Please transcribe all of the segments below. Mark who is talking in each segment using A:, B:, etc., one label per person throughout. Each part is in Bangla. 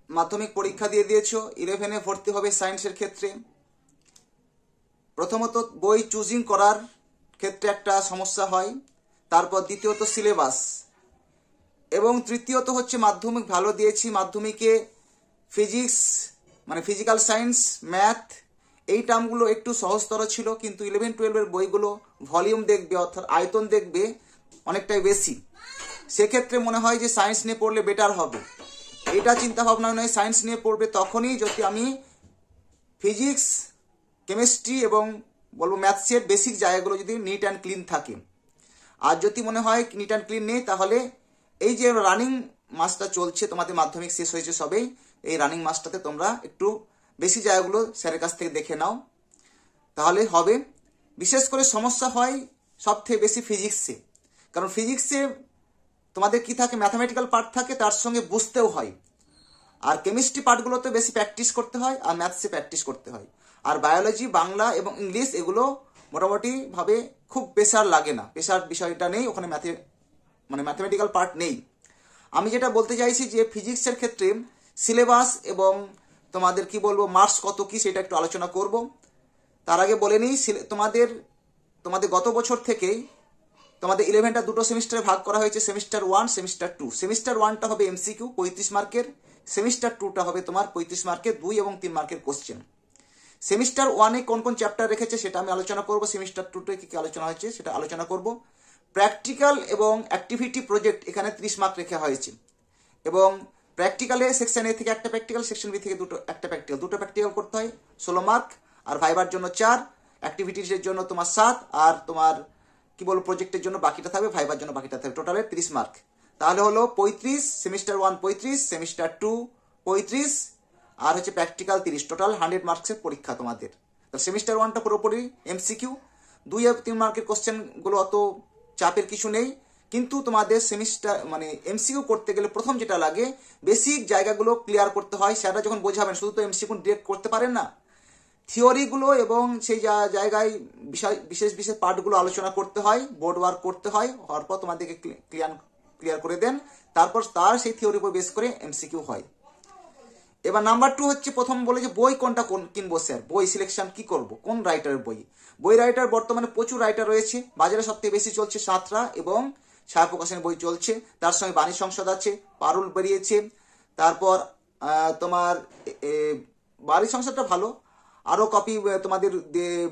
A: মাধ্যমিক পরীক্ষা দিয়ে দিয়েছো, 11-এ ভর্তি হবে সায়েন্সের ক্ষেত্রে, প্রথমত বই চুজিং করার ক্ষেত্রে একটা সমস্যা হয়, তারপর দ্বিতীয়ত সিলেবাস, এবং তৃতীয়ত হচ্ছে মাধ্যমিক ভালো দিয়েছি, মাধ্যমিকে ফিজিক্স মানে ফিজিক্যাল সায়েন্স, ম্যাথ এই টার্মগুলো একটু সহজতর ছিল, কিন্তু 11-12-এর বইগুলো ভলিউম দেখবে অর্থাৎ আয়তন দেখবে অনেকটাই বেশি। সেক্ষেত্রে মনে হয় যে সায়েন্স নিয়ে পড়লে বেটার হবে। এটা চিন্তা ভাবনা নয়, সায়েন্স নিয়ে পড়বে তখনই যদি আমি ফিজিক্স, কেমিস্ট্রি এবং বলবো ম্যাথসের বেসিক জায়গাগুলো যদি নিট অ্যান্ড ক্লিন থাকে। আর যদি মনে হয় নিট অ্যান্ড ক্লিন নেই, তাহলে এই যে রানিং মাসটা চলছে, তোমাদের মাধ্যমিক শেষ হয়েছে সবেই, এই রানিং মাসটাতে তোমরা একটু বেশি জায়গাগুলো স্যারের কাছ থেকে দেখে নাও, তাহলে হবে। বিশেষ করে সমস্যা হয় সব থেকে বেশি ফিজিক্সে, কারণ ফিজিক্সে তোমাদের কি থাকে, ম্যাথামেটিক্যাল পার্ট থাকে, তার সঙ্গে বুঝতেও হয়। আর কেমিস্ট্রি পার্টগুলোতে বেশি প্র্যাকটিস করতে হয়, আর ম্যাথসে প্র্যাকটিস করতে হয়। আর বায়োলজি, বাংলা এবং ইংলিশ এগুলো মোটামুটিভাবে খুব প্রেশার লাগে না, প্রেশার বিষয়টা নেই ওখানে, ম্যাথামেটিক্যাল পার্ট নেই। আমি যেটা বলতে চাইছি যে ফিজিক্সের ক্ষেত্রে সিলেবাস এবং তোমাদের কি বলবো মার্কস কত কি সেটা একটু আলোচনা করব। তার আগে বলে নিই, তোমাদের গত বছর থেকেই তোমাদের 11টা দুটো সেমিস্টারে ভাগ করা হয়েছে, সেমিস্টার 1, সেমিস্টার 2। সেমিস্টার 1টা হবে এমসিকিউ 35 মার্কের, সেমিস্টার 2টা হবে তোমার 35 মার্কের 2 এবং 3 মার্কের কোশ্চেন। সেমিস্টার 1-এ কোন কোন চ্যাপ্টার রেখেছে সেটা আমি আলোচনা করব, সেমিস্টার 2-তে কি কি আলোচনা হয়েছে সেটা আলোচনা করব। প্র্যাকটিক্যাল এবং অ্যাক্টিভিটি প্রজেক্ট এখানে 30 মার্ক রেখা হয়েছে, এবং প্র্যাকটিক্যালে সেকশন এ থেকে একটা প্র্যাকটিক্যাল, সেকশন বি থেকে দুটো প্র্যাকটিক্যাল করতে হয় 16 মার্ক, আর ভাইবার জন্য 4, অ্যাক্টিভিটিসের জন্য তোমার 7, আর তোমার কি বলবো প্রজেক্টের জন্য বাকিটা থাকবে, ভাইবার জন্য বাকিটা থাকবে, টোটালে 30 মার্ক। তাহলে হলো 35, সেমিস্টার 1 35, সেমিস্টার 2 35, আর হচ্ছে প্র্যাকটিক্যাল 30, টোটাল 100 মার্কসের পরীক্ষা তোমাদের। তাহলে সেমিস্টার 1টা পুরোপুরি এমসিকিউ, 2 আর 3 মার্কের কোশ্চেনগুলো অত চাপের কিছু নেই, কিন্তু তোমাদের সেমিস্টার এমসিকিউ করতে গেলে প্রথম যেটা লাগে বেসিক জায়গাগুলো ক্লিয়ার করতে হয়। স্যাররা যখন বোঝাবেন শুধু তো এমসিকিউ ডিরেক্ট করতে পারেন না, থিওরিগুলো এবং সেই জায়গায় বিশেষ বিশেষ পার্টগুলো আলোচনা করতে হয়, বোর্ড ওয়ার্ক করতে হয়, হওয়ার পর তোমাদেরকে ক্লিয়ার করে দেন, তারপর তার সেই থিওরির উপর বেস করে এমসিকিউ হয়। এবার নাম্বার 2 হচ্ছে, প্রথম বলে যে বই কোনটা কিনবো স্যার, বই সিলেকশন কি করব, কোন রাইটারের বই রাইটার বর্তমানে প্রচুর রাইটার রয়েছে, বাজারে সবথেকে বেশি চলছে সাঁতরা এবং ছায়া প্রকাশনের বই চলছে, তার সঙ্গে বাণী সংসদ আছে, পারুল বেরিয়েছে, তারপর তোমার বাণী সংসদটা ভালো, আরও কপি তোমাদের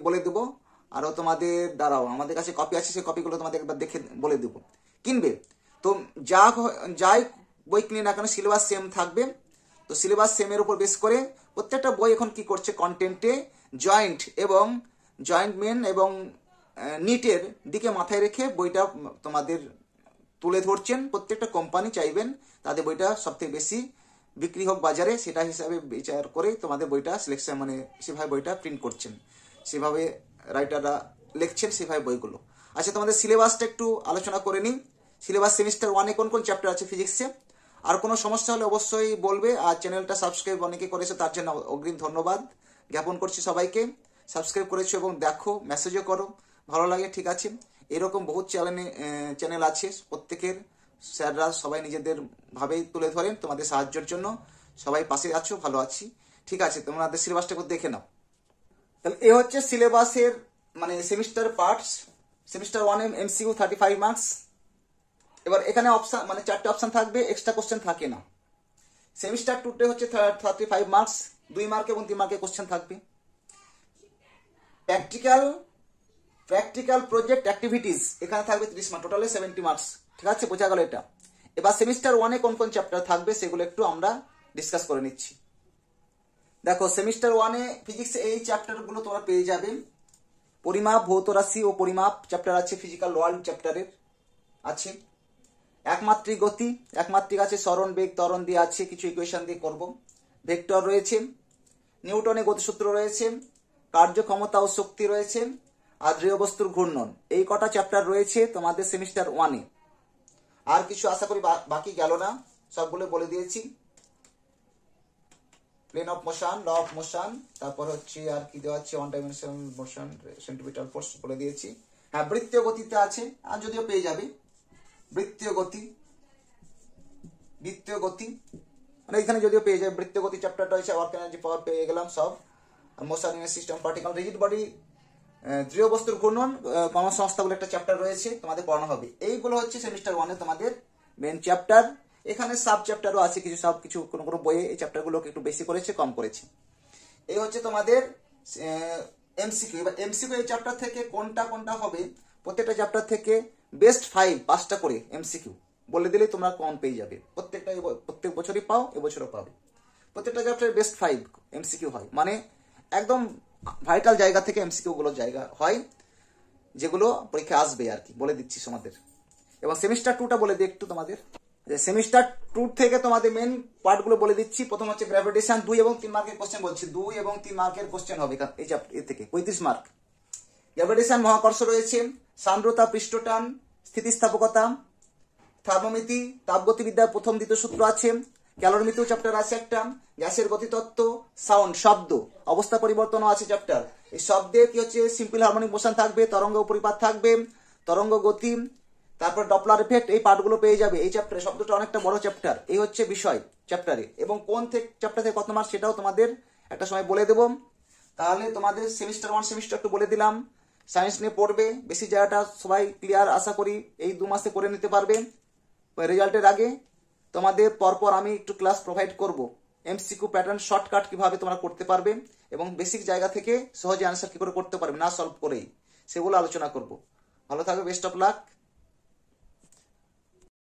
A: বলে দেবো, আরও তোমাদের দাঁড়াও আমাদের কাছে কপি আছে, সেই কপিগুলো তোমাদের একবার দেখে বলে দেবো কিনবে। তো যাই বই কিনে না কেন সিলেবাস সেম থাকবে, তো সিলেবাস সেমের উপর বেস করে প্রত্যেকটা বই এখন কি করছে, কন্টেন্টে জয়েন্ট মেন এবং নিটের দিকে মাথায় রেখে বইটা তোমাদের তুলে ধরছেন। প্রত্যেকটা কোম্পানি চাইবেন তাদের বইটা সবথেকে বেশি বিক্রি হোক বাজারে, সেটা হিসাবে বিচার করে তোমাদের বইটা সিলেকশন সেভাবে বইটা প্রিন্ট করছেন, সেভাবে রাইটাররা লিখছেন সেভাবে বইগুলো। আচ্ছা, তোমাদের সিলেবাসটা একটু আলোচনা করে নিই। সিলেবাস সেমিস্টার 1-এ কোন কোন চ্যাপ্টার আছে ফিজিক্সে। আর কোনো সমস্যা হলে অবশ্যই বলবে, আর চ্যানেলটা সাবস্ক্রাইব অনেকে করেছে, তার জন্য অগ্রিম ধন্যবাদ জ্ঞাপন করছি সবাইকে। সাবস্ক্রাইব করেছো এবং দেখো, মেসেজও করো, ভালো লাগে, ঠিক আছে। এরকম বহু চ্যানেল আছে, প্রত্যেকের স্যাররা সবাই নিজেদের ভাবেই তুলে ধরেন তোমাদের সাহায্যের জন্য, সবাই পাশে আছো, ভালো আছি, ঠিক আছে। তোমাদের সিলেবাসটা দেখে নাও। তাহলে এ হচ্ছে সিলেবাসের semester parts. Semester 1 MCQ 35 marks. এবার এখানে অপশন 4টে অপশন থাকবে, এক্সট্রা কোশ্চেন থাকে না। সেমিস্টার 2-তে হচ্ছে 35 মার্কস, 2 মার্ক এবং 3 মার্কের কোশ্চেন থাকবে। প্র্যাকটিক্যাল প্রজেক্ট অ্যাক্টিভিটিস এখানে থাকবে 30 মার্ক, টোটালে 70 মার্কস, ঠিক আছে, বোঝা গেল এটা। এবার সেমিস্টার 1-এ কোন কোন চ্যাপ্টার থাকবে সেগুলো একটু আমরা ডিসকাস করে নিচ্ছি। দেখো, সেমিস্টার 1-এ ফিজিক্সে এই চ্যাপ্টারগুলো তোমরা পেয়ে যাবে। পরিমাপ, ভৌত রাশি ও পরিমাপ চ্যাপ্টার আছে, ফিজিক্যাল ওয়ার্ল্ড চ্যাপ্টারের আছে। একমাত্রিক গতি, একমাত্রিক আছে, সরণ, বেগ, ত্বরণ দিয়ে আছে, কিছু ইকুয়েশন দিয়ে করব। ভেক্টর রয়েছে, নিউটনের গতিসূত্র রয়েছে, কার্যক্ষমতা ও শক্তি রয়েছে, আর দৃঢ় বস্তুর ঘূর্ণন। এই কটা চ্যাপ্টার রয়েছে তোমাদের সেমিস্টার 1-এ। আর কিছু আশা করি বাকি গেল না, সবগুলো বলে দিয়েছি। Plane of motion, law of motion, তারপর হচ্ছে আর কি দেওয়া আছে, one dimensional motion, centimetre force বলে দিয়েছি। হ্যাঁ, বৃত্তীয় গতিতে আছে, আর যদিও পেয়ে যাবে বৃত্তীয় গতি, মানে এখানে যদিও পেয়ে যায়, বৃত্তগতি চ্যাপ্টারটা হচ্ছে ওয়ার্ক এনার্জি পাওয়ার পেয়ে গেলাম সব, motion in system, particle, rigid body, দৃঢ় বস্তুর ঘূর্ণন, কর্মসংস্থা বলে একটা চ্যাপ্টার রয়েছে, তোমাদের পড়ানো হবে। এইগুলো হচ্ছে সেমিস্টার 1-এ তোমাদের মেন চ্যাপ্টার। এখানে সাব চ্যাপ্টারও আছে কিছু, সব কিছু কোনো কোনো বইয়ে এই চ্যাপ্টারগুলোকে একটু বেশি করেছে, কম করেছে। এই হচ্ছে তোমাদের এমসিকিউ। এবার এমসিকিউ এই চ্যাপ্টার থেকে কোনটা কোনটা হবে, প্রত্যেকটা চ্যাপ্টার থেকে বেস্ট 5 করে এমসিকিউ বলে দিলেই তোমরা কম পেয়ে যাবে। প্রত্যেক বছরই পাও, এবছরও পাবে। প্রত্যেকটা চ্যাপ্টারের বেস্ট 5 এমসিকিউ হয়, মানে একদম ভাইটাল জায়গা থেকে এমসিকিউ গুলো জায়গা হয়, যেগুলো পরীক্ষা আসবে আর কি, বলে দিচ্ছি তোমাদের। এবং সেমিস্টার 2টা বলে দিই একটু তোমাদের। সেমিস্টার 2 থেকে তোমাদের মেন পার্টগুলো বলে দিচ্ছি। প্রথম হচ্ছে গ্র্যাভিটেশন, 2 এবং 3 মার্কের কোশ্চেন বলছি, 2 এবং 3 মার্কের কোশ্চেন হবে এই চ্যাপ্টার থেকে, 35 মার্ক। গ্র্যাভিটেশন মহাকর্ষ রয়েছে, সান্দ্রতা, পৃষ্ঠটান, স্থিতিস্থাপকতা, থার্মোমিতি, তাপগতিবিদ্যার প্রথম দ্বিতীয় সূত্র আছে, ক্যালোরিমিতিও চ্যাপ্টার আছে একটা, গ্যাসের গতিতত্ত্ব, সাউন্ড, শব্দ, অবস্থা পরিবর্তনও আছে চ্যাপ্টার। এই শব্দে কি হচ্ছে সিম্পল হারমোনিক মোশন থাকবে, তরঙ্গ পরিপাত থাকবে, তরঙ্গ গতি, তারপর ডপলার এফেক্ট, এই পার্টগুলো পেয়ে যাবে এই চ্যাপ্টারে। শব্দটা অনেকটা বড় চ্যাপ্টার, এই হচ্ছে বিষয় চ্যাপ্টারে। এবং কোন চ্যাপ্টার থেকে কত মার্ক সেটাও তোমাদের একটা সময় বলে দেবো। তাহলে তোমাদের সেমিস্টার 1 সেমিস্টার 2 বলে দিলাম। সায়েন্স নিয়ে পড়বে, বেশি জায়গাটা সবাই ক্লিয়ার আশা করি এই 2 মাসে করে নিতে পারবে। রেজাল্টের আগে তোমাদের পরপর আমি একটু ক্লাস প্রোভাইড করব, এমসিকিউ প্যাটার্ন শর্টকাট কিভাবে তোমরা করতে পারবে এবং বেসিক জায়গা থেকে সহজে আনসার কি করে করতে পারবে না সলভ করেই, সেগুলো আলোচনা করব। ভালো থাকবে, বেস্ট অফ লাক।